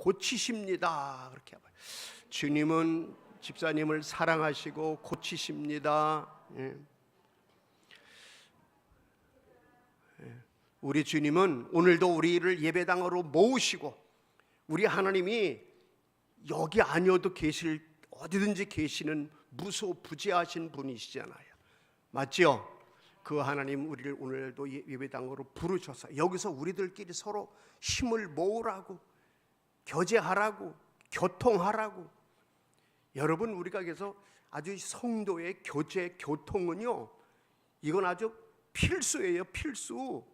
고치십니다. 그렇게 해봐요. 주님은 집사님을 사랑하시고 고치십니다. 우리 주님은 오늘도 우리를 예배당으로 모으시고, 우리 하나님이 여기 아니어도 어디든지 계시는 무소부지하신 분이시잖아요. 맞죠? 그 하나님 우리를 오늘도 예배당으로 부르셔서 여기서 우리들끼리 서로 힘을 모으라고, 교제하라고, 교통하라고. 여러분, 우리가 그래서 아주 성도의 교통은요, 이건 아주 필수예요. 필수.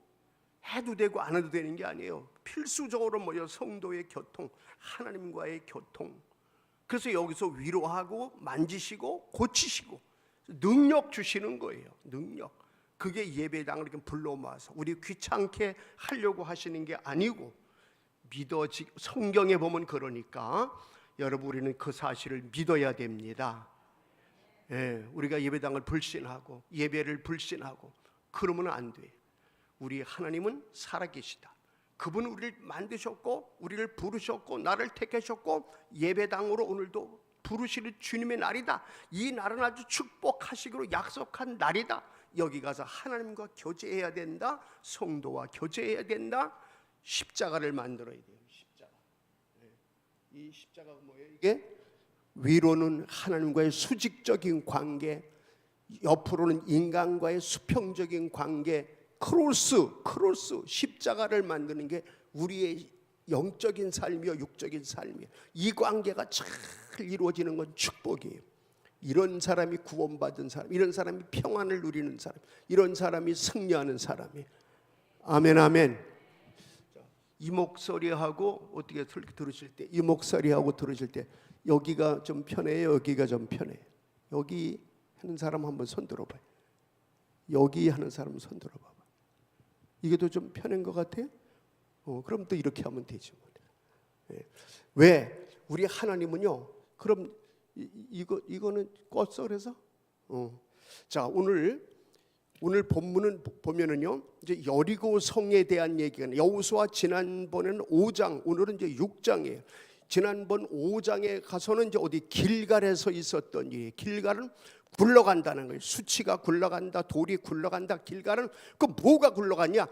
해도 되고 안 해도 되는 게 아니에요. 필수적으로 뭐예요? 성도의 교통, 하나님과의 교통. 그래서 여기서 위로하고 만지시고 고치시고 능력 주시는 거예요. 능력. 그게 예배당을 이렇게 불러 모아서 우리 귀찮게 하려고 하시는 게 아니고, 성경에 보면 그러니까 여러분, 우리는 그 사실을 믿어야 됩니다. 우리가 예배당을 불신하고 예배를 불신하고 그러면 안 돼요. 우리 하나님은 살아계시다. 그분은 우리를 만드셨고 우리를 부르셨고 나를 택하셨고 예배당으로 오늘도 부르시는 주님의 날이다. 이 날은 아주 축복하시기로 약속한 날이다. 여기 가서 하나님과 교제해야 된다. 성도와 교제해야 된다. 십자가를 만들어야 돼요. 십자가. 이 십자가가 뭐예요? 이게 위로는 하나님과의 수직적인 관계, 옆으로는 인간과의 수평적인 관계, 크로스 십자가를 만드는 게 우리의 영적인 삶이요 육적인 삶이에요. 이 관계가 잘 이루어지는 건 축복이에요. 이런 사람이 구원받은 사람, 이런 사람이 평안을 누리는 사람, 이런 사람이 승리하는 사람이에요. 아멘, 아멘. 이 목소리하고 어떻게 들으실 때, 이 목소리하고 들으실 때 여기가 좀 편해요, 여기가 좀 편해요? 여기 하는 사람 한번 손 들어봐요. 여기 하는 사람 손 들어봐봐. 이게 더 좀 편한 것 같아요? 그럼 또 이렇게 하면 되죠. 왜? 우리 하나님은요. 그럼 이거는 껐어 그래서? 자, 오늘 본문은 보면은요. 이제 여리고 성에 대한 얘기가, 여호수아 지난번에는 5장, 오늘은 이제 6장이에요. 지난번 5장에 가서는 이제 어디 길갈에서 있었던 일이에요. 길갈은 굴러간다는 거예요. 수치가 굴러간다, 돌이 굴러간다. 길갈은 그 뭐가 굴러가냐?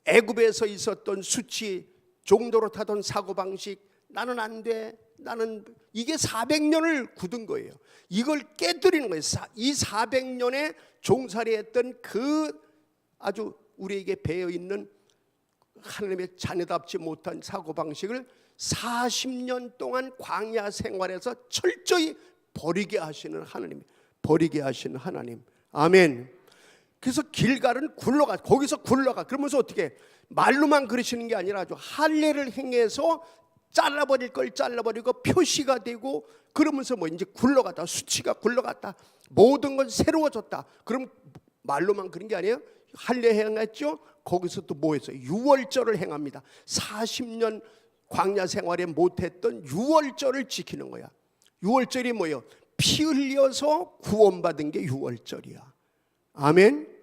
애굽에서 있었던 수치, 종도로 타던 사고방식, 나는 안 돼, 나는, 이게 400년을 굳은 거예요. 이걸 깨뜨리는 거예요. 이 400년에 종살이했던 그 아주 우리에게 배어있는 하나님의 자녀답지 못한 사고방식을 40년 동안 광야 생활에서 철저히 버리게 하시는 하나님. 아멘. 그래서 길갈은 굴러가, 거기서 굴러가. 그러면서 어떻게 말로만 그러시는 게 아니라 아주 할례를 행해서 잘라버릴 걸 잘라버리고 표시가 되고, 그러면서 뭐 이제 굴러갔다, 수치가 굴러갔다, 모든 건 새로워졌다. 그럼 말로만 그런 게 아니에요. 할례 행했죠. 거기서 또 뭐 했어요? 유월절을 행합니다. 40년 광야 생활에 못했던 유월절을 지키는 거야. 유월절이 뭐예요? 피 흘려서 구원받은 게 유월절이야. 아멘.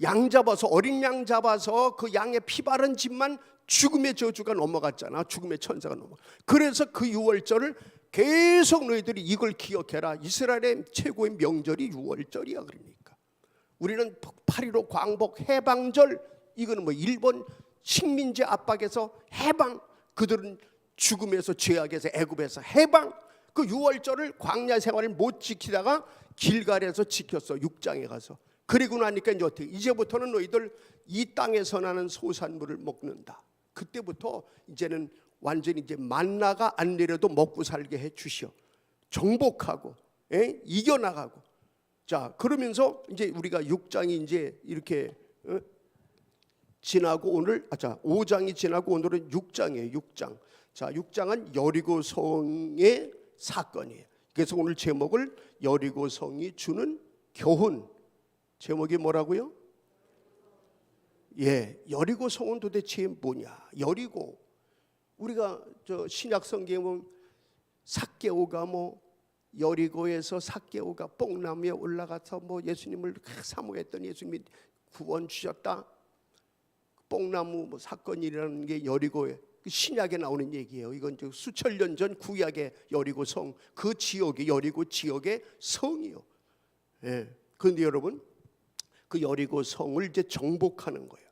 양 잡아서, 어린 양 잡아서 그 양의 피 바른 집만 죽음의 저주가 넘어갔잖아. 죽음의 천사가 넘어가. 그래서 그 유월절을 계속 너희들이 이걸 기억해라. 이스라엘의 최고의 명절이 유월절이야. 그러니까 우리는 8.15 광복 해방절, 이거는 뭐 일본 식민지 압박에서 해방, 그들은 죽음에서 죄악에서 애굽에서 해방. 그 유월절을 광야 생활을 못 지키다가 길갈에서 지켰어. 6장에 가서. 그리고 나니까 이제 어떻게, 이제부터는 너희들 이 땅에서 나는 소산물을 먹는다. 그때부터 이제는 완전히 이제 만나가 안 내려도 먹고 살게 해 주시오. 정복하고 이겨나가고. 자, 그러면서 이제 우리가 6장이 이제 이렇게 지나고 오늘 5장이 지나고 오늘은 6장이에요. 6장. 자, 6장은 여리고성의 사건이에요. 그래서 오늘 제목을 여리고성이 주는 교훈. 제목이 뭐라고요? 여리고성은 도대체 뭐냐? 여리고, 우리가 저 신약 성경에 보면 삭개오가 뭐 여리고에서 삭개오가 뽕나무에 올라가서 뭐 예수님을 사모했더니 예수님이 구원 주셨다. 뽕나무 뭐 사건이라는 게 여리고에. 그 신약에 나오는 얘기예요. 이건 이제 수천 년 전 구약의 여리고 성, 그 지역이 여리고 지역의 성이요. 예. 그런데 여러분, 그 여리고 성을 이제 정복하는 거예요.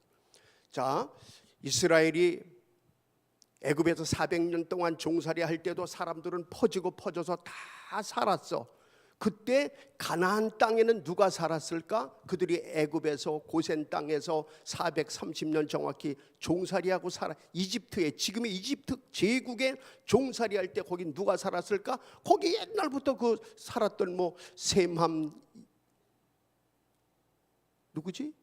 자, 이스라엘이 애굽에서 400년 동안 종살이 할 때도 사람들은 퍼져서 다 살았어. 그때 가나안 땅에는 누가 살았을까? 그들이 애굽에서 고센 땅에서 430년 정확히 종살이하고 이집트에, 지금의 이집트 제국에 종살이할 때 거기 누가 살았을까? 거기 옛날부터 그 살았던 뭐 셈함, 누구지?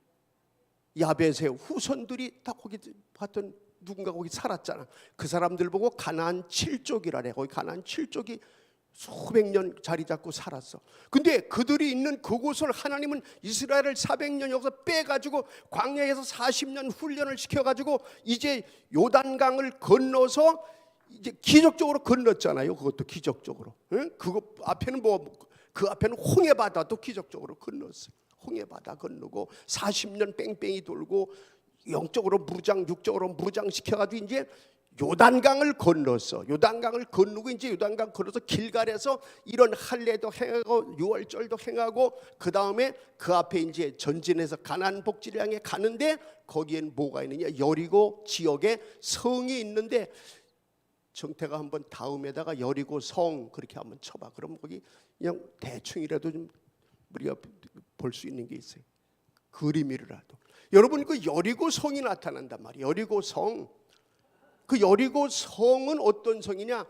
야벳의 후손들이 다 거기 봤던 누군가 거기 살았잖아. 그 사람들 보고 가나안 7족이라래. 거기 가나안 7족이 수백 년 자리 잡고 살았어. 근데 그들이 있는 그곳을 하나님은 이스라엘을 400년 여기서 빼가지고 광야에서 40년 훈련을 시켜가지고 이제 요단강을 건너서 이제 기적적으로 건넜잖아요. 그것도 기적적으로. 응? 그거 앞에는 그 앞에는 홍해바다도 기적적으로 건넜어요. 홍해바다 건너고 40년 뺑뺑이 돌고 영적으로 무장, 육적으로 무장 시켜가지고 이제 요단강을 건넜어. 요단강을 건너고 이제 요단강 건너서 길갈에서 이런 할례도 행하고 유월절도 행하고 그 다음에 그 앞에 이제 전진해서 가나안 복지를 향해 가는데 거기엔 뭐가 있느냐? 여리고 지역에 성이 있는데 정태가 한번 다음에다가 여리고 성 그렇게 한번 쳐봐. 그럼 거기 그냥 대충이라도 좀 우리가 볼 수 있는 게 있어요. 그림이라도. 여러분 그 여리고 성이 나타난단 말이에요. 여리고 성. 그 여리고 성은 어떤 성이냐?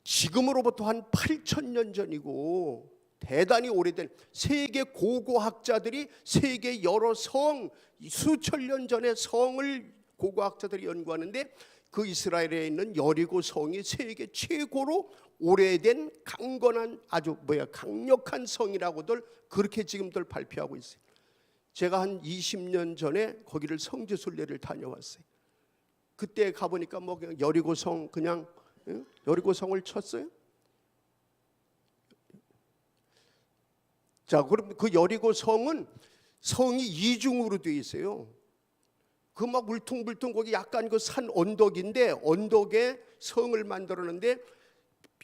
지금으로부터 한 8,000년 전이고 대단히 오래된 세계 고고학자들이 세계 여러 성 수천 년 전의 성을 고고학자들이 연구하는데 그 이스라엘에 있는 여리고 성이 세계 최고로 오래된 강건한 아주 강력한 성이라고들 그렇게 지금들 발표하고 있어요. 제가 한 20년 전에 거기를 성지순례를 다녀왔어요. 그때 가보니까 뭐 그냥 여리고성 그냥 여리고성을 쳤어요. 자, 그럼 그 여리고성은 성이 이중으로 되어 있어요. 그 막 울퉁불퉁 거기 약간 그 산 언덕인데 언덕에 성을 만들었는데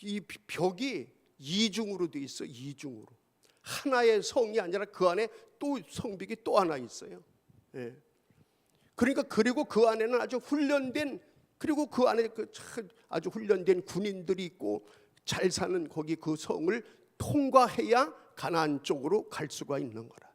이 벽이 이중으로 되어 있어. 이중으로. 하나의 성이 아니라 그 안에 또 성벽이 또 하나 있어요. 예. 그러니까 그리고 그 안에는 아주 훈련된 그리고 그 안에 아주 훈련된 군인들이 있고 잘 사는 거기 그 성을 통과해야 가나안 쪽으로 갈 수가 있는 거라.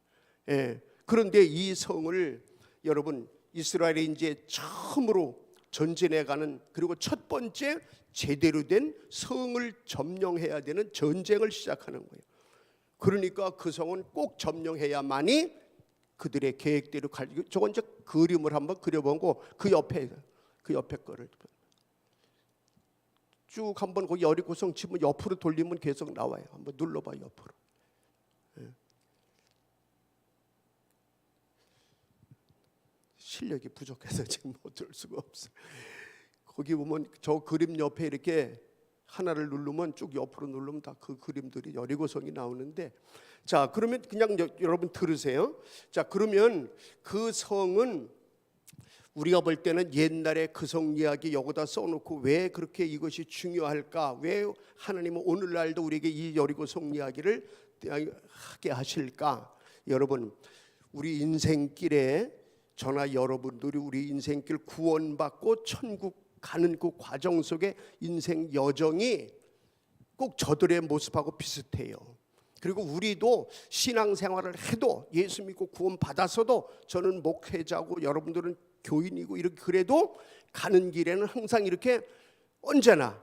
예. 그런데 이 성을 여러분 이스라엘이 이제 처음으로 전진해 가는 그리고 첫 번째 제대로 된 성을 점령해야 되는 전쟁을 시작하는 거예요. 그러니까 그 성은 꼭 점령해야만이 그들의 계획대로 갈. 저건 이제 그림을 한번 그려보고 그 옆에 거를 쭉 한번 거기 여리고성 치면 옆으로 돌리면 계속 나와요. 한번 눌러봐 옆으로. 예. 실력이 부족해서 지금 어쩔 수가 없어. 거기 보면 저 그림 옆에 이렇게 하나를 누르면 쭉 옆으로 누르면 다 그 그림들이 여리고성이 나오는데 자 그러면 그냥 여러분 들으세요. 자 그러면 그 성은 우리가 볼 때는 옛날에 그 성 이야기 여기다 써놓고 왜 그렇게 이것이 중요할까? 왜 하나님은 오늘날도 우리에게 이 여리고성 이야기를 하게 하실까? 여러분 우리 인생길에 저나 여러분들이 우리 인생길 구원받고 천국 가는 그 과정 속에 인생 여정이 꼭 저들의 모습하고 비슷해요. 그리고 우리도 신앙생활을 해도 예수 믿고 구원 받아서도 저는 목회자고 여러분들은 교인이고 이렇게 그래도 가는 길에는 항상 이렇게 언제나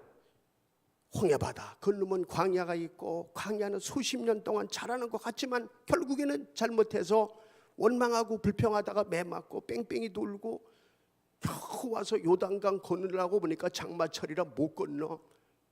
홍해바다 건너면 광야가 있고 광야는 수십 년 동안 자라는 것 같지만 결국에는 잘못해서 원망하고 불평하다가 매 맞고 뺑뺑이 돌고 겨우 와서 요단강 건너려고 보니까 장마철이라 못 건너.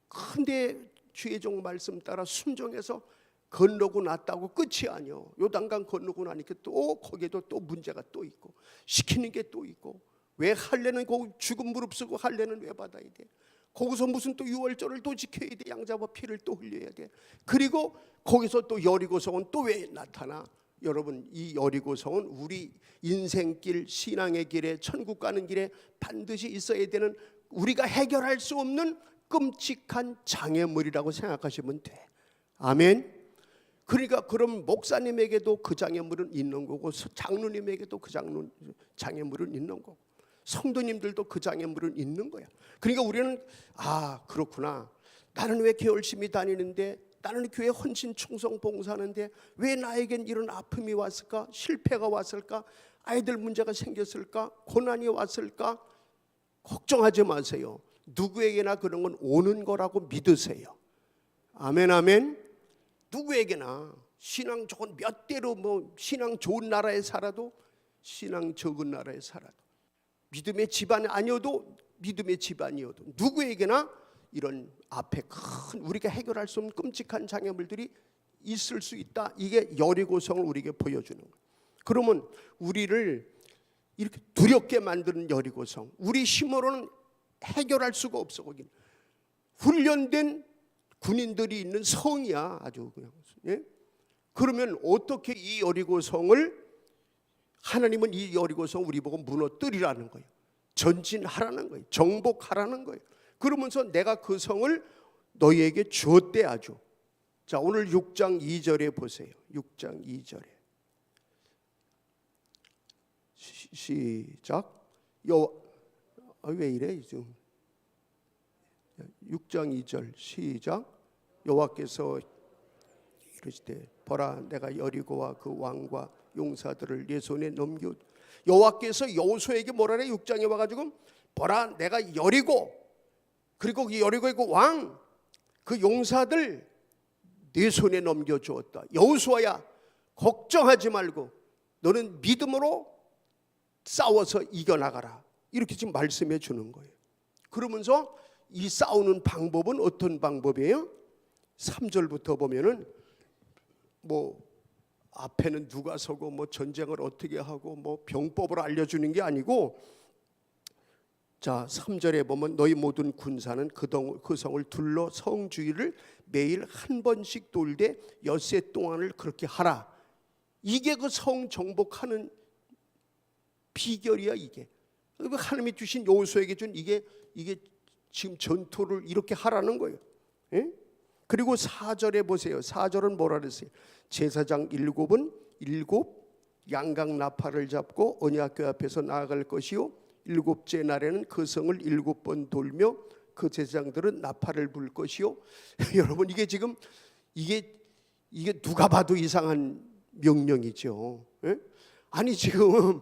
근데 주의 종 말씀 따라 순종해서 건너고 났다고 끝이 아니요. 요단강 건너고 나니까 또 거기에도 또 문제가 또 있고 시키는 게 또 있고 왜 할례는 거기 죽은 무릎쓰고 할례는 왜 받아야 돼? 거기서 무슨 또 유월절을 또 지켜야 돼? 양자와 피를 또 흘려야 돼. 그리고 거기서 또 여리고성은 또 왜 나타나? 여러분, 이 여리고성은 우리 인생길, 신앙의 길에, 천국 가는 길에 반드시 있어야 되는, 우리가 해결할 수 없는 끔찍한 장애물이라고 생각하시면 돼. 아멘. 그러니까 그럼 목사님에게도 그 장애물은 있는 거고, 장로님에게도 그 장애물은 있는 거고, 성도님들도 그 장애물은 있는 거야. 그러니까 우리는 그렇구나, 나는 왜 이렇게 열심히 다니는데, 나는 교회 헌신 충성 봉사하는데 왜 나에겐 이런 아픔이 왔을까, 실패가 왔을까, 아이들 문제가 생겼을까, 고난이 왔을까? 걱정하지 마세요. 누구에게나 그런 건 오는 거라고 믿으세요. 아멘, 아멘. 누구에게나 신앙 좋은 몇 대로 신앙 좋은 나라에 살아도, 신앙 적은 나라에 살아도, 믿음의 집안이 아니어도, 믿음의 집안이어도 누구에게나 이런 앞에 큰 우리가 해결할 수 없는 끔찍한 장애물들이 있을 수 있다. 이게 여리고성을 우리에게 보여주는 거예요. 그러면 우리를 이렇게 두렵게 만드는 여리고성, 우리 힘으로는 해결할 수가 없어. 거기는 훈련된 군인들이 있는 성이야, 아주 그냥. 예? 그러면 어떻게 이 여리고성을, 하나님은 이 여리고성 우리 보고 무너뜨리라는 거예요. 전진하라는 거예요. 정복하라는 거예요. 그러면서 내가 그 성을 너희에게 주었대 아주. 자, 오늘 6장 2절에 보세요. 6장 2절에 시작. 왜 이래 지금? 6장 2절 시작. 여호와께서 이르시되 보라, 내가 여리고와 그 왕과 용사들을 네 손에 넘겨. 여호와께서 여호수아에게 뭐라 그래? 6장에 와가지고 보라, 내가 여리고, 그리고 그 여리고의 그 왕, 그 용사들 네 손에 넘겨주었다. 여호수아야, 걱정하지 말고 너는 믿음으로 싸워서 이겨나가라. 이렇게 지금 말씀해 주는 거예요. 그러면서 이 싸우는 방법은 어떤 방법이에요? 3절부터 보면은 앞에는 누가 서고 전쟁을 어떻게 하고 병법을 알려주는 게 아니고, 자 3절에 보면 너희 모든 군사는 그 성을 둘러 성 주위를 매일 한 번씩 돌되 엿새 동안을 그렇게 하라. 이게 그 성 정복하는 비결이야. 이게 하나님이 주신 여호수아에게 준 이게 지금 전투를 이렇게 하라는 거예요. 예? 그리고 4절에 보세요. 4절은 뭐라 그랬어요? 제사장 7은 7 양각 나팔을 잡고 언약궤 앞에서 나아갈 것이요, 7째 날에는 그 성을 7번 돌며 그 제사장들은 나팔을 불 것이요. 여러분, 이게 지금 이게 누가 봐도 이상한 명령이죠. 예? 아니 지금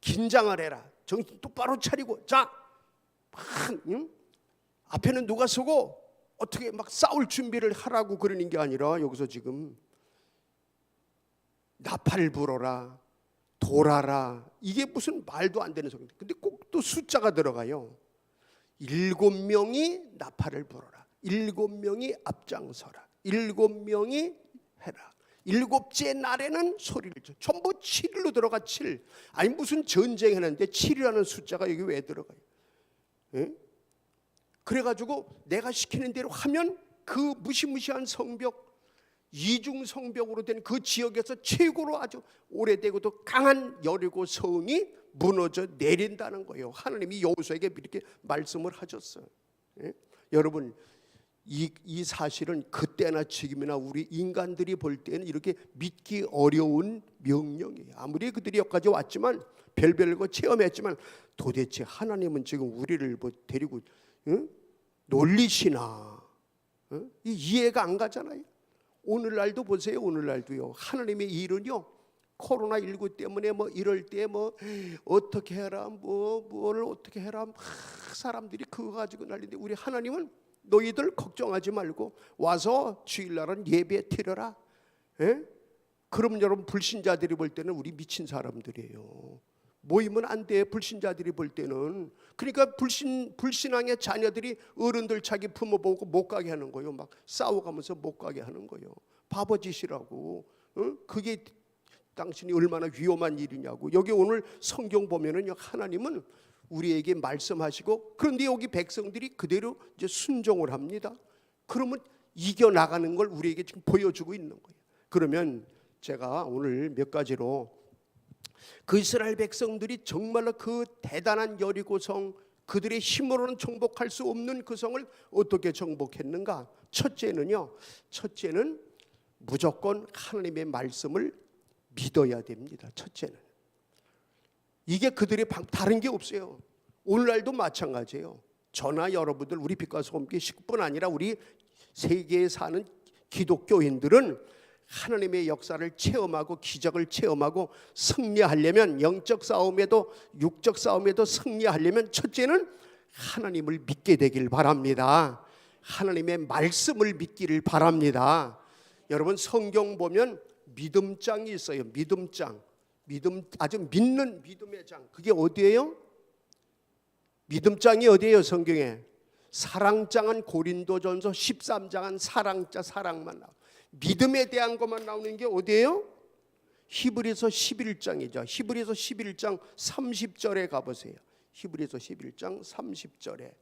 긴장을 해라, 정신 똑바로 차리고, 자 앞에는 누가 서고 어떻게 막 싸울 준비를 하라고 그러는 게 아니라, 여기서 지금 나팔 불어라, 돌아라, 이게 무슨 말도 안 되는 소리인데, 근데 꼭 또 숫자가 들어가요. 7명이 나팔을 불어라, 7명이 앞장서라, 7명이 해라, 7째 날에는 소리를 쳐. 전부 7일로 들어가. 7. 아니 무슨 전쟁했는데 7이라는 숫자가 여기 왜 들어가요? 예? 그래가지고 내가 시키는 대로 하면 그 무시무시한 성벽, 이중 성벽으로 된 그 지역에서 최고로 아주 오래되고도 강한 여리고 성이 무너져 내린다는 거예요. 하나님이 여호수아에게 이렇게 말씀을 하셨어요. 예? 여러분, 이 사실은 그때나 지금이나 우리 인간들이 볼 때는 이렇게 믿기 어려운 명령이에요. 아무리 그들이 여기까지 왔지만, 별별 거 체험했지만, 도대체 하나님은 지금 우리를 데리고 놀리시나? 이해가 안 가잖아요. 오늘날도 보세요. 오늘날도요. 하나님의 일은요, 코로나19 때문에 이럴 때 어떻게 해라, 뭘 어떻게 해라, 사람들이 그거 가지고 난리인데, 우리 하나님은 너희들 걱정하지 말고 와서 주일날은 예배 드려라. 예? 그럼 여러분, 불신자들이 볼 때는 우리 미친 사람들이에요. 모이면 안 돼. 불신자들이 볼 때는. 그러니까 불신앙의 자녀들이 어른들 자기 부모 보고 못 가게 하는 거예요. 막 싸워가면서 못 가게 하는 거예요. 바보짓이라고. 그게 당신이 얼마나 위험한 일이냐고. 여기 오늘 성경 보면은 하나님은 우리에게 말씀하시고, 그런데 여기 백성들이 그대로 이제 순종을 합니다. 그러면 이겨나가는 걸 우리에게 지금 보여주고 있는 거예요. 그러면 제가 오늘 몇 가지로 그 이스라엘 백성들이 정말로 그 대단한 여리고성, 그들의 힘으로는 정복할 수 없는 그 성을 어떻게 정복했는가? 첫째는 무조건 하나님의 말씀을 믿어야 됩니다. 첫째는 이게 그들의 다른 게 없어요. 오늘날도 마찬가지예요. 저나 여러분들, 우리 빛과 소금교회 식구뿐 아니라 우리 세계에 사는 기독교인들은 하나님의 역사를 체험하고 기적을 체험하고 승리하려면, 영적 싸움에도 육적 싸움에도 승리하려면 첫째는 하나님을 믿게 되길 바랍니다. 하나님의 말씀을 믿기를 바랍니다. 여러분, 성경 보면 믿음장이 있어요. 믿음장. 아주 믿는 믿음의 장. 그게 어디예요? 믿음장이 어디예요? 성경에 사랑장은 고린도전서 13장은 사랑만 나와. 믿음에 대한 것만 나오는 게 어디예요? 히브리서 11장이죠. 히브리서 11장 30절에 가보세요. 히브리서 11장 30절에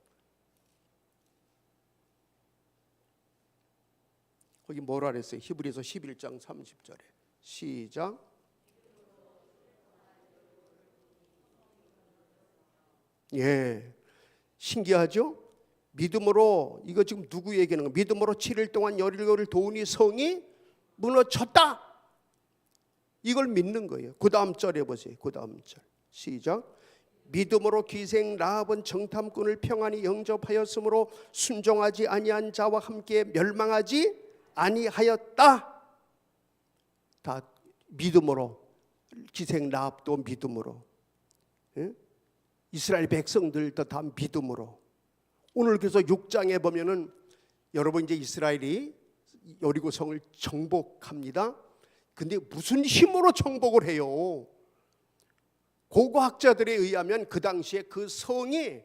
거기 뭐라 그랬어요? 히브리서 11장 30절에 시작. 예, 신기하죠? 믿음으로, 이거 지금 누구 얘기하는 거예요? 믿음으로 7일 동안 여리고를 도우니 성이 무너졌다. 이걸 믿는 거예요. 그 다음 절에 보세요. 그 다음 절 시작. 믿음으로 기생 라합은 정탐꾼을 평안히 영접하였으므로 순종하지 아니한 자와 함께 멸망하지 아니하였다. 다 믿음으로. 기생 라합도 믿음으로. 예? 이스라엘 백성들도 다 믿음으로. 오늘 그래서 6장에 보면은 여러분 이제 이스라엘이 여리고성을 정복합니다. 근데 무슨 힘으로 정복을 해요? 고고학자들에 의하면 그 당시에 그 성이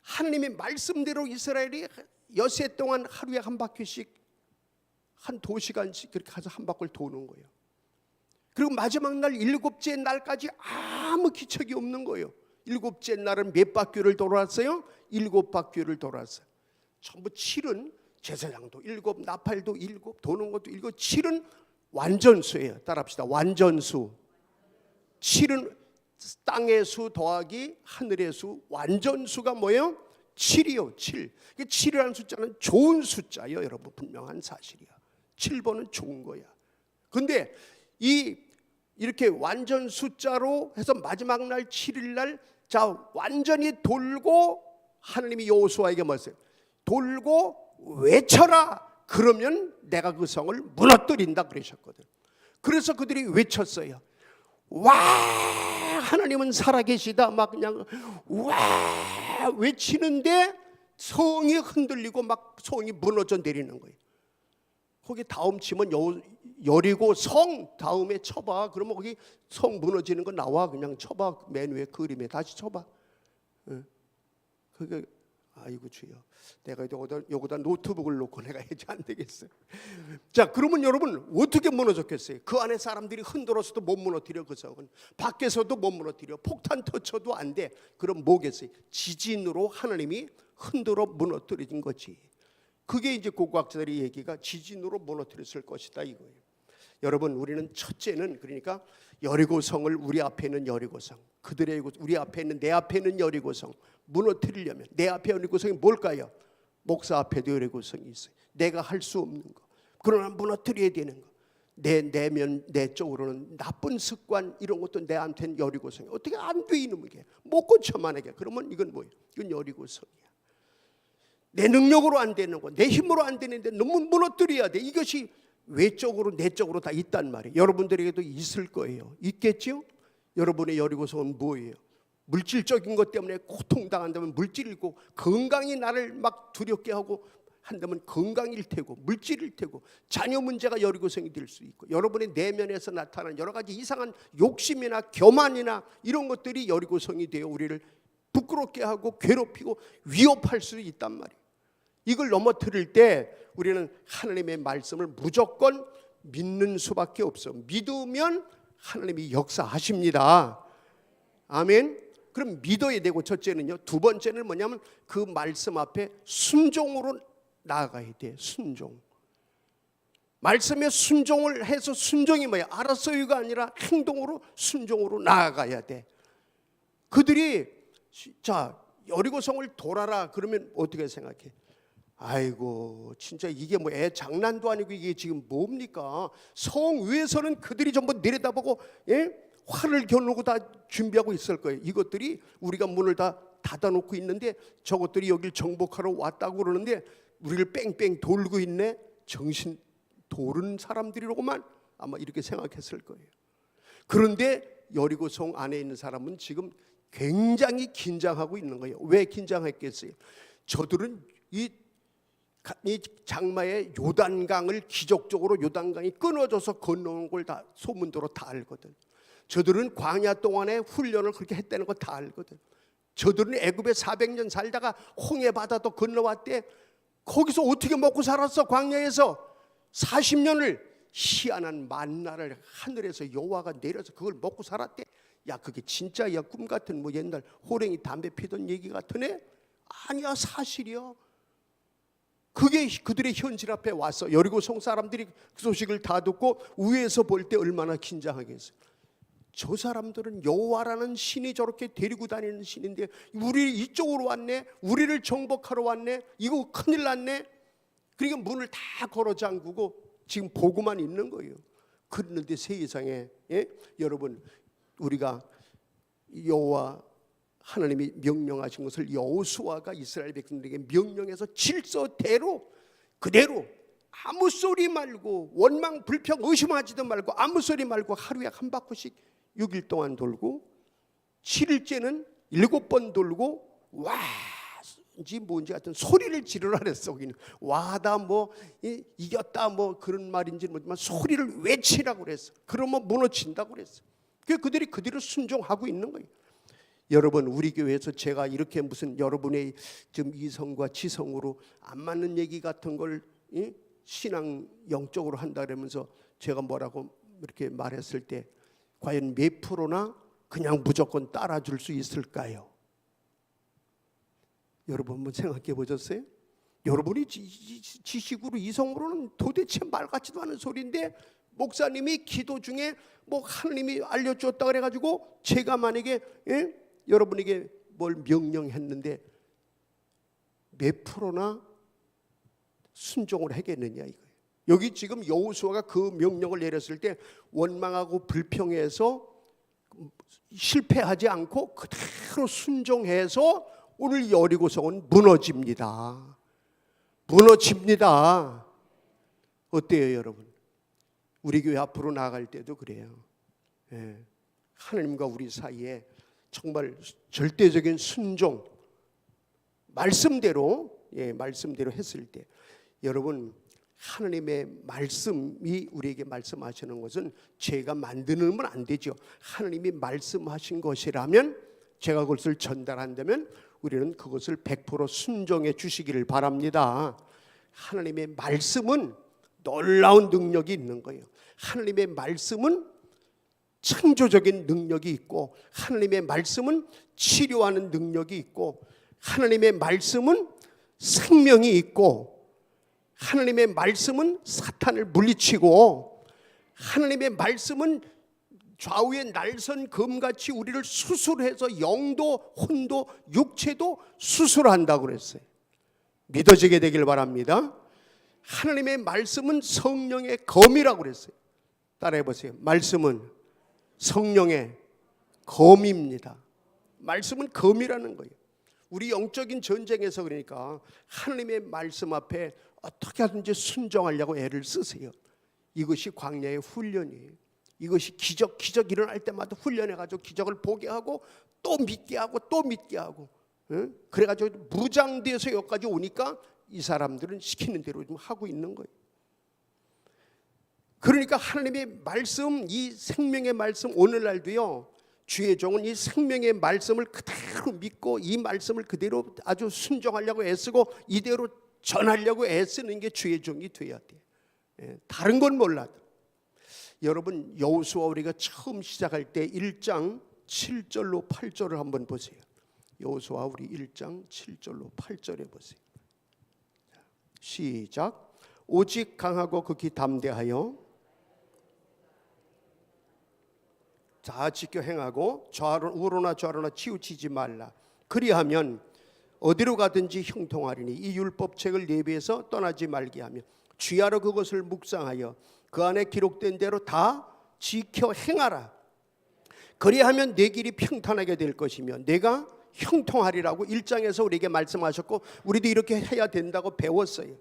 하나님의 말씀대로 이스라엘이 엿새 동안 하루에 한 바퀴씩 한 2시간씩 그렇게 가서 한 바퀴를 도는 거예요. 그리고 마지막 날 7째 날까지 아무 기척이 없는 거예요. 7째 날은 몇 바퀴를 돌았어요? 7바퀴를 돌았어요. 전부 7은 제사장도 7, 나팔도 7, 도는 것도 7, 7은 완전수예요. 따라합시다. 완전수. 7은 땅의 수 더하기 하늘의 수, 완전수가 뭐예요? 7이요. 7. 7이라는 숫자는 좋은 숫자예요. 여러분, 분명한 사실이야. 7번은 좋은 거야. 근데 이렇게 완전 숫자로 해서 마지막 날 7일 날 자 완전히 돌고, 하나님이 여호수아에게 뭐였어요? 돌고 외쳐라. 그러면 내가 그 성을 무너뜨린다 그러셨거든. 그래서 그들이 외쳤어요. 와, 하나님은 살아계시다. 막 그냥 와 외치는데 성이 흔들리고 막 성이 무너져 내리는 거예요. 거기 다음 치면 여리고 성 다음에 쳐봐. 그러면 거기 성 무너지는 거 나와. 그냥 쳐봐. 맨 위에 그림에 다시 쳐봐. 그게 아이고 주여, 내가 여기다 노트북을 놓고 내가 해지 안 되겠어요. 자, 그러면 여러분 어떻게 무너졌겠어요? 그 안에 사람들이 흔들어서도 못 무너뜨려. 그 성은 밖에서도 못 무너뜨려. 폭탄 터쳐도 안 돼. 그럼 뭐겠어요? 지진으로 하나님이 흔들어 무너뜨린 거지. 그게 이제 고고학자들의 얘기가 지진으로 무너뜨렸을 것이다 이거예요. 여러분, 우리는 첫째는 그러니까 여리고성을, 우리 앞에 있는 여리고성, 그들의 우리 앞에 있는, 내 앞에 있는 여리고성 무너뜨리려면 내 앞에 여리고성이 뭘까요? 목사 앞에도 여리고성이 있어요. 내가 할 수 없는 거, 그러나 무너뜨려야 되는 거. 내 쪽으로는 나쁜 습관 이런 것도 내한테는 여리고성이 어떻게 안 돼 이놈 게 못 고쳐만하게. 그러면 이건 뭐예요? 이건 여리고성이야. 내 능력으로 안 되는 거, 내 힘으로 안 되는데 너무 무너뜨려야 돼. 이것이 외적으로 내적으로 다 있단 말이에요. 여러분들에게도 있을 거예요. 있겠죠? 여러분의 여리고성은 뭐예요? 물질적인 것 때문에 고통당한다면 물질이고, 건강이 나를 막 두렵게 하고 한다면 건강일 테고, 물질일 테고, 자녀 문제가 여리고성이 될 수 있고, 여러분의 내면에서 나타나는 여러 가지 이상한 욕심이나 교만이나 이런 것들이 여리고성이 되어 우리를 부끄럽게 하고 괴롭히고 위협할 수 있단 말이에요. 이걸 넘어뜨릴 때 우리는 하나님의 말씀을 무조건 믿는 수밖에 없어. 믿으면 하나님이 역사하십니다. 아멘. 그럼 믿어야 되고, 첫째는요. 두 번째는 뭐냐면 그 말씀 앞에 순종으로 나아가야 돼. 순종. 말씀에 순종을 해서, 순종이 뭐야? 알았어요가 아니라 행동으로, 순종으로 나아가야 돼. 그들이 자 여리고성을 돌아라 그러면 어떻게 생각해? 아이고 진짜 이게 뭐 애 장난도 아니고 이게 지금 뭡니까? 성 위에서는 그들이 전부 내려다보고 활을 겨누고 다 준비하고 있을 거예요. 이것들이 우리가 문을 다 닫아놓고 있는데 저것들이 여길 정복하러 왔다고 그러는데 우리를 뺑뺑 돌고 있네. 정신 도른 사람들이라고만 아마 이렇게 생각했을 거예요. 그런데 여리고성 안에 있는 사람은 지금 굉장히 긴장하고 있는 거예요. 왜 긴장했겠어요? 저들은 이 장마의 요단강을 기적적으로 요단강이 끊어져서 건너온 걸 다 소문대로 다 알거든. 저들은 광야 동안에 훈련을 그렇게 했다는 거 다 알거든. 저들은 애굽에 400년 살다가 홍해 바다도 건너왔대. 거기서 어떻게 먹고 살았어? 광야에서 40년을 희한한 만나를 하늘에서 여호와가 내려서 그걸 먹고 살았대. 야 그게 진짜야? 꿈 같은 뭐 옛날 호랭이 담배 피던 얘기 같으네? 아니야, 사실이야. 그게 그들의 현실 앞에 왔어. 여리고성 사람들이 그 소식을 다 듣고 위에서 볼 때 얼마나 긴장하겠어요. 저 사람들은 여호와라는 신이 저렇게 데리고 다니는 신인데 우리 이쪽으로 왔네, 우리를 정복하러 왔네, 이거 큰일 났네. 그러니까 문을 다 걸어 잠그고 지금 보고만 있는 거예요. 그런데 세상에 여러분, 우리가 여호와 하나님이 명령하신 것을 여호수아가 이스라엘 백성들에게 명령해서 질서대로 그대로 아무 소리 말고 원망 불평 의심하지도 말고 아무 소리 말고 하루에 한 바퀴씩 6일 동안 돌고 7일째는 7번 돌고 와인지 뭔지 하여튼 소리를 지르라 그랬어. 거기는 와다 뭐 이겼다 뭐 그런 말인지 모르지만 소리를 외치라고 그랬어. 그러면 무너진다고 그랬어. 그들이 그대로 순종하고 있는 거예요. 여러분, 우리 교회에서 제가 이렇게 무슨 여러분의 좀 이성과 지성으로 안 맞는 얘기 같은 걸 신앙 영적으로 한다 그러면서 제가 뭐라고 이렇게 말했을 때 과연 몇 프로나 그냥 무조건 따라줄 수 있을까요? 여러분 한번 생각해 보셨어요? 여러분이 지식으로 이성으로는 도대체 말 같지도 않은 소리인데 목사님이 기도 중에 뭐 하나님이 알려주었다 그래가지고 제가 만약에 여러분에게 뭘 명령했는데 몇 프로나 순종을 하겠느냐 이거예요. 여기 지금 여호수아가 그 명령을 내렸을 때 원망하고 불평해서 실패하지 않고 그대로 순종해서 오늘 여리고성은 무너집니다. 무너집니다. 어때요 여러분? 우리 교회 앞으로 나아갈 때도 그래요. 하나님과 우리 사이에 정말 절대적인 순종, 말씀대로 했을 때 여러분, 하나님의 말씀이 우리에게 말씀하시는 것은 제가 만드는 건 안 되죠. 하나님이 말씀하신 것이라면 제가 그것을 전달한다면 우리는 그것을 100% 순종해 주시기를 바랍니다. 하나님의 말씀은 놀라운 능력이 있는 거예요. 하나님의 말씀은 창조적인 능력이 있고 하나님의 말씀은 치료하는 능력이 있고 하나님의 말씀은 생명이 있고 하나님의 말씀은 사탄을 물리치고 하나님의 말씀은 좌우의 날선 검같이 우리를 수술해서 영도 혼도 육체도 수술한다고 그랬어요. 믿어지게 되길 바랍니다. 하나님의 말씀은 성령의 검이라고 그랬어요. 따라해 보세요. 말씀은 성령의 검입니다. 말씀은 검이라는 거예요. 우리 영적인 전쟁에서 그러니까 하나님의 말씀 앞에 어떻게 하든지 순종하려고 애를 쓰세요. 이것이 광야의 훈련이에요. 이것이 기적 일어날 때마다 훈련해가지고 기적을 보게 하고 또 믿게 하고 또 믿게 하고 그래가지고 무장돼서 여기까지 오니까 이 사람들은 시키는 대로 좀 하고 있는 거예요. 그러니까 하나님의 말씀, 이 생명의 말씀, 오늘날도요 주의 종은 이 생명의 말씀을 그대로 믿고 이 말씀을 그대로 아주 순종하려고 애쓰고 이대로 전하려고 애쓰는 게 주의 종이 돼야 돼요. 다른 건 몰라도. 여러분, 여호수아 우리가 처음 시작할 때 1장 7절로 8절을 한번 보세요. 여호수아 우리 1장 7절로 8절에 보세요. 시작. 오직 강하고 극히 담대하여 다 지켜 행하고 우로나 좌로나 치우치지 말라. 그리하면 어디로 가든지 형통하리니 이 율법책을 내비해서 떠나지 말게 하며 주야로 그것을 묵상하여 그 안에 기록된 대로 다 지켜 행하라. 그리하면 내 길이 평탄하게 될 것이며 내가 형통하리라고 1장에서 우리에게 말씀하셨고 우리도 이렇게 해야 된다고 배웠어요.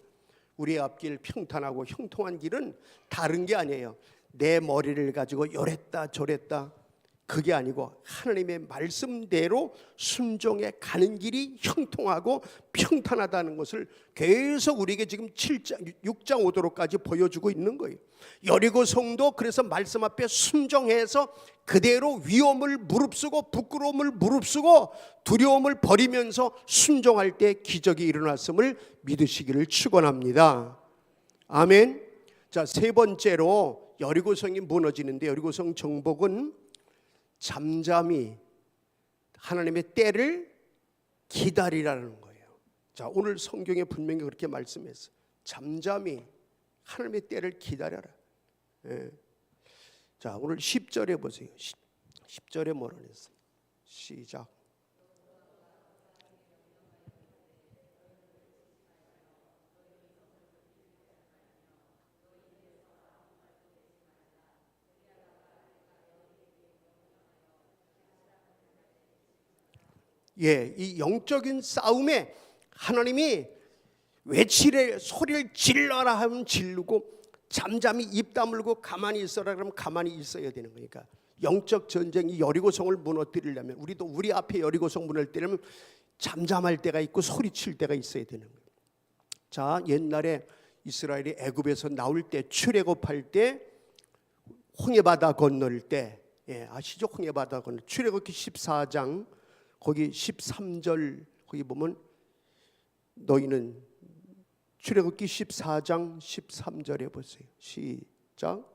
우리의 앞길 평탄하고 형통한 길은 다른 게 아니에요. 내 머리를 가지고 요랬다 저랬다 그게 아니고 하나님의 말씀대로 순종해 가는 길이 형통하고 평탄하다는 것을 계속 우리에게 지금 7장, 6장 5도로까지 보여주고 있는 거예요. 여리고 성도 그래서 말씀 앞에 순종해서 그대로 위험을 무릅쓰고 부끄러움을 무릅쓰고 두려움을 버리면서 순종할 때 기적이 일어났음을 믿으시기를 축원합니다. 아멘. 자, 세 번째로 여리고성이 무너지는데 여리고성 정복은 잠잠히 하나님의 때를 기다리라는 거예요. 자, 오늘 성경에 분명히 그렇게 말씀했어요. 잠잠히 하나님의 때를 기다려라. 예. 자, 오늘 10절에 보세요. 10절에 뭐라 그랬어요? 시작. 예, 이 영적인 싸움에 하나님이 외치래 소리를 질러라 하면 지르고 잠잠히 입 다물고 가만히 있어라 그러면 가만히 있어야 되는 거니까 영적 전쟁이 여리고성을 무너뜨리려면 우리도 우리 앞에 여리고성 무너뜨리려면 잠잠할 때가 있고 소리칠 때가 있어야 되는 거예요. 자, 옛날에 이스라엘이 애굽에서 나올 때 출애굽할 때 홍해바다 건널 때 아시죠? 홍해바다 건널 출애굽기 14장 거기 13절 거기 보면 너희는 출애굽기 14장 13절에 보세요. 시작.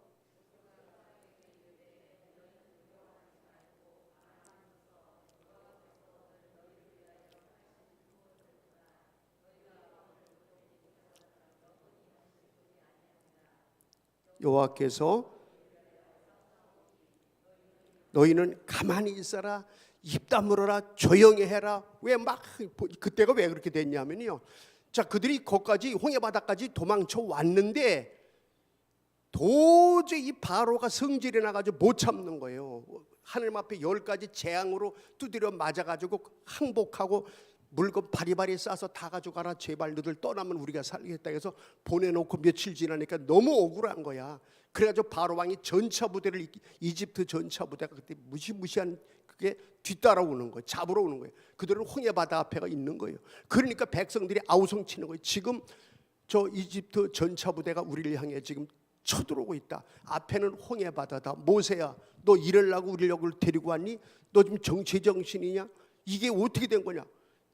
여호와께서 너희는 가만히 있어라 입 다물어라 조용히 해라. 왜 막 그때가 왜 그렇게 됐냐면요, 자 그들이 거기까지 홍해바다까지 도망쳐 왔는데 도저히 이 바로가 성질이 나가지고 못 참는 거예요. 하늘 앞에 10가지 재앙으로 두드려 맞아가지고 항복하고 물건 바리바리 싸서 다 가져가라 제발 너들 떠나면 우리가 살겠다 해서 보내놓고 며칠 지나니까 너무 억울한 거야. 그래가지고 바로 왕이 전차 부대를 이집트 전차 부대가 그때 무시무시한 그게 뒤따라오는 거예요. 잡으러 오는 거예요. 그들은 홍해바다 앞에가 있는 거예요. 그러니까 백성들이 아우성치는 거예요. 지금 저 이집트 전차 부대가 우리를 향해 지금 쳐들어오고 있다. 앞에는 홍해바다다. 모세야 너 이러려고 우리를 데리고 왔니? 너 지금 제정신이냐? 이게 어떻게 된 거냐?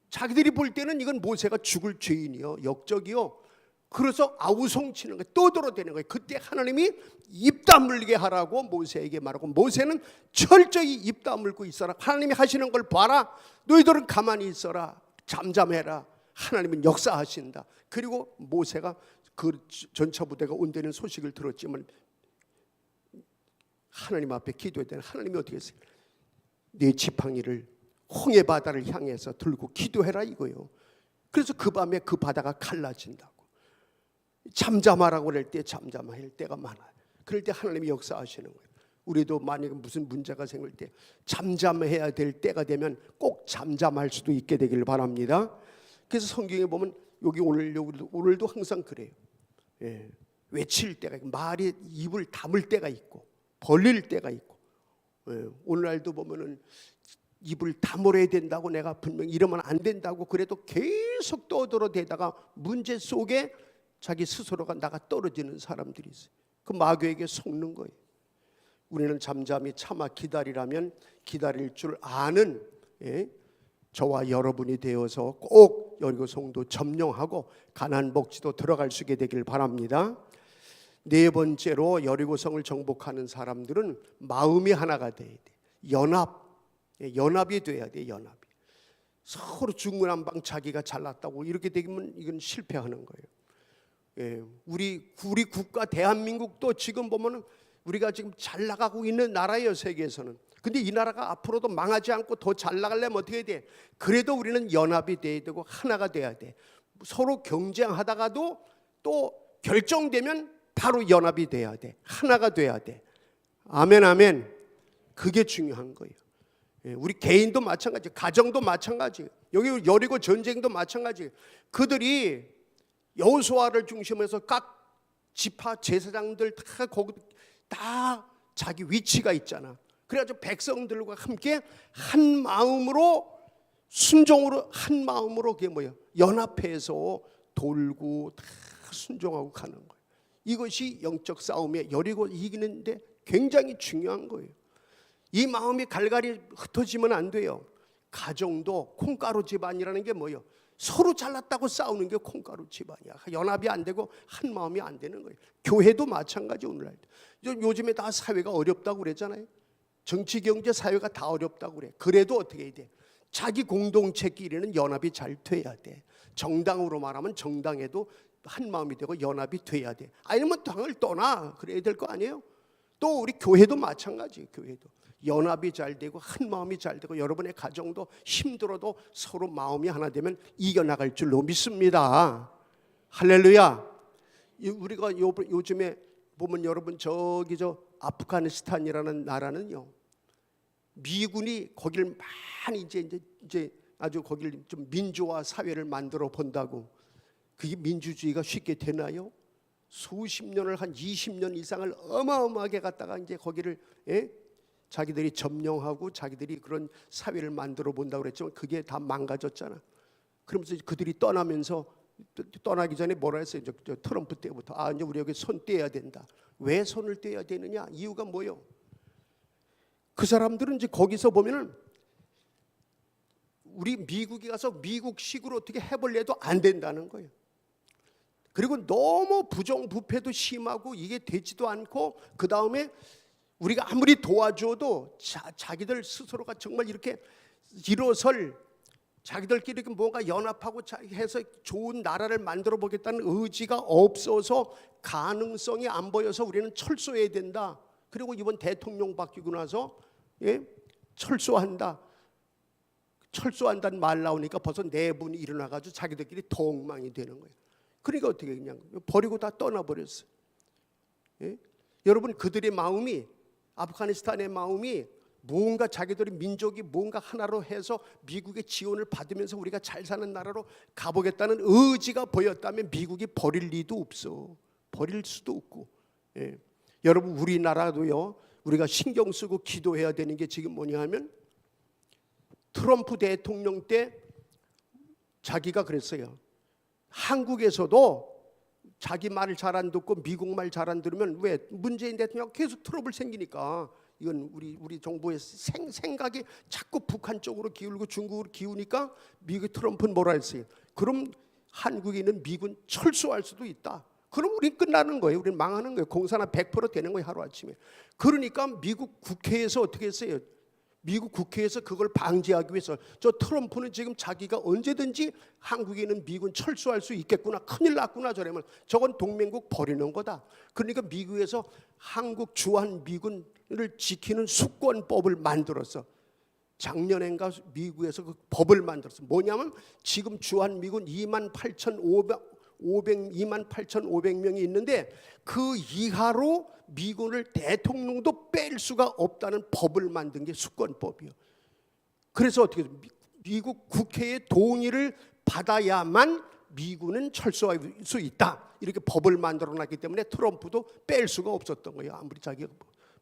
자기들이 볼 때는 이건 모세가 죽을 죄인이요 역적이요. 그래서 아우성치는 거예요. 떠들어대는 거예요. 그때 하나님이 입 다물게 하라고 모세에게 말하고 모세는 철저히 입 다물고 있어라. 하나님이 하시는 걸 봐라. 너희들은 가만히 있어라. 잠잠해라. 하나님은 역사하신다. 그리고 모세가 그 전차 부대가 온다는 소식을 들었지만 하나님 앞에 기도했더니 하나님이 어떻게 했어요? 네 지팡이를 홍해바다를 향해서 들고 기도해라 이거예요. 그래서 그 밤에 그 바다가 갈라진다고. 잠잠하라고 그럴 때 잠잠할 때가 많아요. 그럴 때 하나님이 역사하시는 거예요. 우리도 만약에 무슨 문제가 생길 때 잠잠해야 될 때가 되면 꼭 잠잠할 수도 있게 되길 바랍니다. 그래서 성경에 보면 여기 오늘도 항상 그래요. 예, 외칠 때가 있고 말이 입을 다물 때가 있고 벌릴 때가 있고 오늘날도 보면은 입을 다물어야 된다고 내가 분명히 이러면 안 된다고 그래도 계속 떠들어대다가 문제 속에 자기 스스로가 나가 떨어지는 사람들이 있어요. 그 마귀에게 속는 거예요. 우리는 잠잠히 참아 기다리라면 기다릴 줄 아는 저와 여러분이 되어서 꼭 여리고 성도 점령하고 가나안 복지도 들어갈 수 있게 되길 바랍니다. 네 번째로 여리고성을 정복하는 사람들은 마음이 하나가 돼야 돼. 연합이 돼야 돼. 연합이 서로 중구난방 자기가 잘났다고 이렇게 되면 이건 실패하는 거예요. 우리 국가 대한민국도 지금 보면은 우리가 지금 잘 나가고 있는 나라예요, 세계에서는. 근데 이 나라가 앞으로도 망하지 않고 더 잘 나가려면 어떻게 해야 돼? 그래도 우리는 연합이 돼야 되고 하나가 돼야 돼. 서로 경쟁하다가도 또 결정되면 바로 연합이 돼야 돼. 하나가 돼야 돼. 아멘, 아멘. 그게 중요한 거예요. 우리 개인도 마찬가지, 가정도 마찬가지, 여기 여리고 전쟁도 마찬가지. 그들이 여호수아를 중심해서 각 지파 제사장들 다 거기 다 자기 위치가 있잖아. 그래가지고 백성들과 함께 한 마음으로 순종으로 한 마음으로 그게 뭐야? 연합해서 돌고 다 순종하고 가는 거예요. 이것이 영적 싸움에 여리고 이기는데 굉장히 중요한 거예요. 이 마음이 갈갈이 흩어지면 안 돼요. 가정도 콩가루 집안이라는 게 뭐예요? 서로 잘났다고 싸우는 게 콩가루 집안이야. 연합이 안 되고 한 마음이 안 되는 거예요. 교회도 마찬가지. 오늘날 요즘에 다 사회가 어렵다고 그랬잖아요. 정치, 경제, 사회가 다 어렵다고 그래. 그래도 어떻게 해야 돼? 자기 공동체끼리는 연합이 잘 돼야 돼. 정당으로 말하면 정당에도 한 마음이 되고 연합이 돼야 돼. 아니면 당을 떠나 그래야 될 거 아니에요? 또 우리 교회도 마찬가지. 교회도 연합이 잘 되고 한 마음이 잘 되고 여러분의 가정도 힘들어도 서로 마음이 하나 되면 이겨나갈 줄로 믿습니다. 할렐루야. 우리가 요즘에 보면 여러분 저기 아프가니스탄이라는 나라는요, 미군이 거기를 많이 이제 아주 거기를 좀 민주화 사회를 만들어 본다고 그게 민주주의가 쉽게 되나요? 수십 년을 한 20년 이상을 어마어마하게 갖다가 이제 거기를 자기들이 점령하고 자기들이 그런 사회를 만들어 본다고 그랬지만 그게 다 망가졌잖아. 그러면서 그들이 떠나기 전에 뭐라 했어요? 저 트럼프 때부터 이제 우리 여기 손 떼야 된다. 왜 손을 떼야 되느냐? 이유가 뭐예요? 그 사람들은 이제 거기서 보면은 우리 미국에 가서 미국식으로 어떻게 해볼래도 안 된다는 거예요. 그리고 너무 부정부패도 심하고 이게 되지도 않고 그 다음에 우리가 아무리 도와줘도 자기들 스스로가 정말 이렇게 일어설 자기들끼리 뭔가 연합하고 해서 좋은 나라를 만들어 보겠다는 의지가 없어서 가능성이 안 보여서 우리는 철수해야 된다. 그리고 이번 대통령 바뀌고 나서 철수한다는 말 나오니까 벌써 내분이 일어나가지고 자기들끼리 더 엉망이 되는 거예요. 그러니까 어떻게 그냥 버리고 다 떠나버렸어요. 여러분 그들의 마음이 아프가니스탄의 마음이 뭔가 자기들의 민족이 뭔가 하나로 해서 미국의 지원을 받으면서 우리가 잘 사는 나라로 가보겠다는 의지가 보였다면 미국이 버릴 리도 없어. 버릴 수도 없고. 여러분 우리나라도요, 우리가 신경 쓰고 기도해야 되는 게 지금 뭐냐 하면 트럼프 대통령 때 자기가 그랬어요. 한국에서도 자기 말을 잘 안 듣고 미국 말 잘 안 들으면 왜 문재인 대통령 계속 트러블 생기니까 이건 우리 정부의 생각이 자꾸 북한 쪽으로 기울고 중국으로 기우니까 미국 트럼프는 뭐라 했어요? 그럼 한국에 있는 미군 철수할 수도 있다. 그럼 우린 끝나는 거예요. 우린 망하는 거예요. 공산화 100% 되는 거예요, 하루아침에. 그러니까 미국 국회에서 어떻게 했어요? 미국 국회에서 그걸 방지하기 위해서 저 트럼프는 지금 자기가 언제든지 한국에 있는 미군 철수할 수 있겠구나, 큰일 났구나, 저러면 저건 동맹국 버리는 거다. 그러니까 미국에서 한국 주한 미군을 지키는 수권법을 만들었어. 작년엔가 미국에서 그 법을 만들었어. 뭐냐면 지금 주한 미군 28,500명이 있는데 그 이하로 미군을 대통령도 뺄 수가 없다는 법을 만든 게 수권법이요. 그래서 어떻게 미국 국회의 동의를 받아야만 미군은 철수할 수 있다. 이렇게 법을 만들어놨기 때문에 트럼프도 뺄 수가 없었던 거예요. 아무리 자기가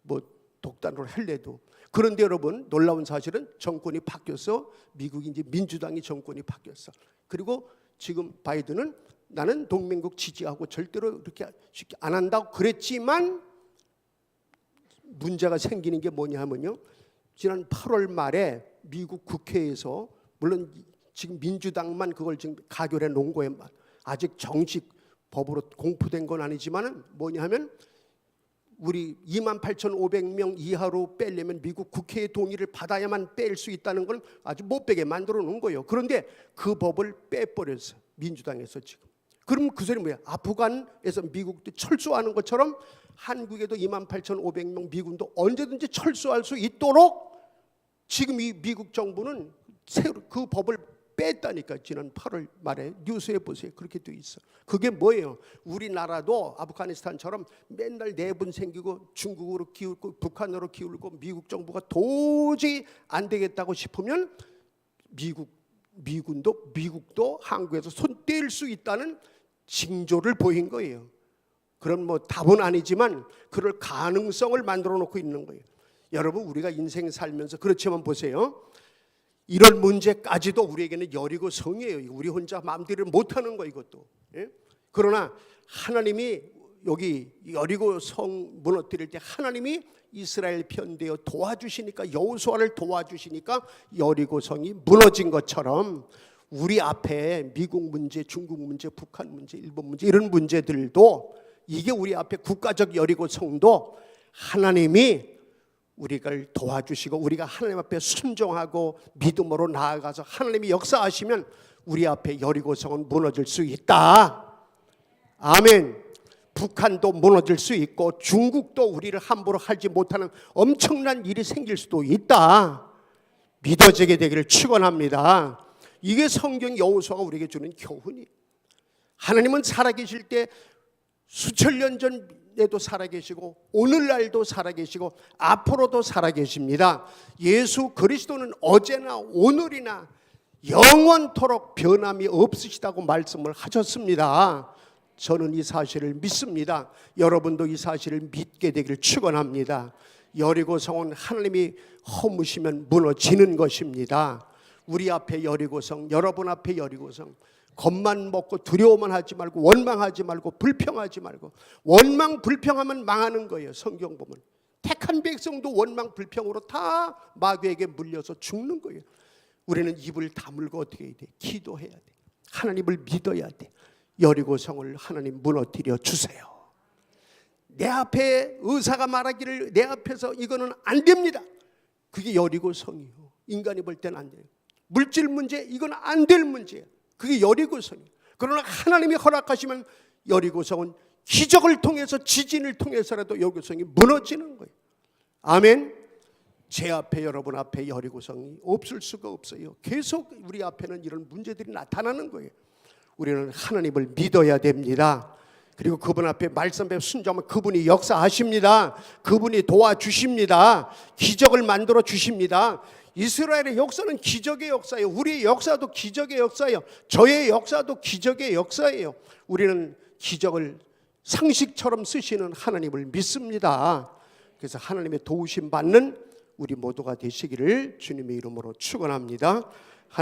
뭐 독단으로 할래도. 그런데 여러분 놀라운 사실은 정권이 바뀌었어. 미국이 이제 민주당이 정권이 바뀌었어. 그리고 지금 바이든은 나는 동맹국 지지하고 절대로 이렇게 쉽게 안 한다고 그랬지만 문제가 생기는 게 뭐냐면요. 지난 8월 말에 미국 국회에서 물론 지금 민주당만 그걸 지금 가결해 놓은 거예요. 아직 정식 법으로 공포된 건 아니지만은 뭐냐면 우리 28,500명 이하로 빼려면 미국 국회의 동의를 받아야만 뺄 수 있다는 걸 아주 못 빼게 만들어 놓은 거예요. 그런데 그 법을 빼버렸어요. 민주당에서 지금. 그럼 그 소리 뭐야? 아프간에서 미국도 철수하는 것처럼 한국에도 28,500명 미군도 언제든지 철수할 수 있도록 지금 이 미국 정부는 그 법을 뺐다니까. 지난 8월 말에 뉴스에 보세요. 그렇게 돼 있어. 그게 뭐예요? 우리나라도 아프가니스탄처럼 맨날 내분 생기고 중국으로 기울고 북한으로 기울고 미국 정부가 도저히 안 되겠다고 싶으면 미국도 한국에서 손 뗄 수 있다는 징조를 보인 거예요. 그런 뭐 답은 아니지만 그럴 가능성을 만들어 놓고 있는 거예요. 여러분, 우리가 인생 살면서 그렇지만 보세요. 이런 문제까지도 우리에게는 여리고 성이에요. 우리 혼자 마음대로 못하는 거 이것도. 예? 그러나 하나님이 여기 여리고 성 무너뜨릴 때 하나님이 이스라엘 편되어 도와주시니까, 여호수아를 도와주시니까 여리고 성이 무너진 것처럼 우리 앞에 미국 문제, 중국 문제, 북한 문제, 일본 문제 이런 문제들도, 이게 우리 앞에 국가적 여리고 성도 하나님이 우리를 도와주시고 우리가 하나님 앞에 순종하고 믿음으로 나아가서 하나님이 역사하시면 우리 앞에 여리고성은 무너질 수 있다. 아멘. 북한도 무너질 수 있고 중국도 우리를 함부로 하지 못하는 엄청난 일이 생길 수도 있다. 믿어지게 되기를 축원합니다. 이게 성경 여호수아가 우리에게 주는 교훈이에요. 하나님은 살아계실 때 수천 년 전에도 살아계시고 오늘날도 살아계시고 앞으로도 살아계십니다. 예수 그리스도는 어제나 오늘이나 영원토록 변함이 없으시다고 말씀을 하셨습니다. 저는 이 사실을 믿습니다. 여러분도 이 사실을 믿게 되기를 축원합니다. 여리고성은 하나님이 허무시면 무너지는 것입니다. 우리 앞에 여리고성, 여러분 앞에 여리고성, 겁만 먹고 두려워만 하지 말고 원망하지 말고 불평하지 말고. 원망 불평하면 망하는 거예요. 성경 보면 택한 백성도 원망 불평으로 다 마귀에게 물려서 죽는 거예요. 우리는 입을 다물고 어떻게 해야 돼? 기도해야 돼. 하나님을 믿어야 돼. 여리고성을 하나님 무너뜨려 주세요. 내 앞에 의사가 말하기를 내 앞에서 이거는 안 됩니다. 그게 여리고성이요. 인간이 볼 때는 안 돼요. 물질 문제, 이건 안 될 문제예요. 그게 여리고성이에요. 그러나 하나님이 허락하시면 여리고성은 기적을 통해서, 지진을 통해서라도 여리고성이 무너지는 거예요. 아멘. 제 앞에, 여러분 앞에 여리고성이 없을 수가 없어요. 계속 우리 앞에는 이런 문제들이 나타나는 거예요. 우리는 하나님을 믿어야 됩니다. 그리고 그분 앞에 말씀 앞에 순종하면 그분이 역사하십니다. 그분이 도와주십니다. 기적을 만들어 주십니다. 이스라엘의 역사는 기적의 역사예요. 우리의 역사도 기적의 역사예요. 저의 역사도 기적의 역사예요. 우리는 기적을 상식처럼 쓰시는 하나님을 믿습니다. 그래서 하나님의 도우심 받는 우리 모두가 되시기를 주님의 이름으로 축원합니다.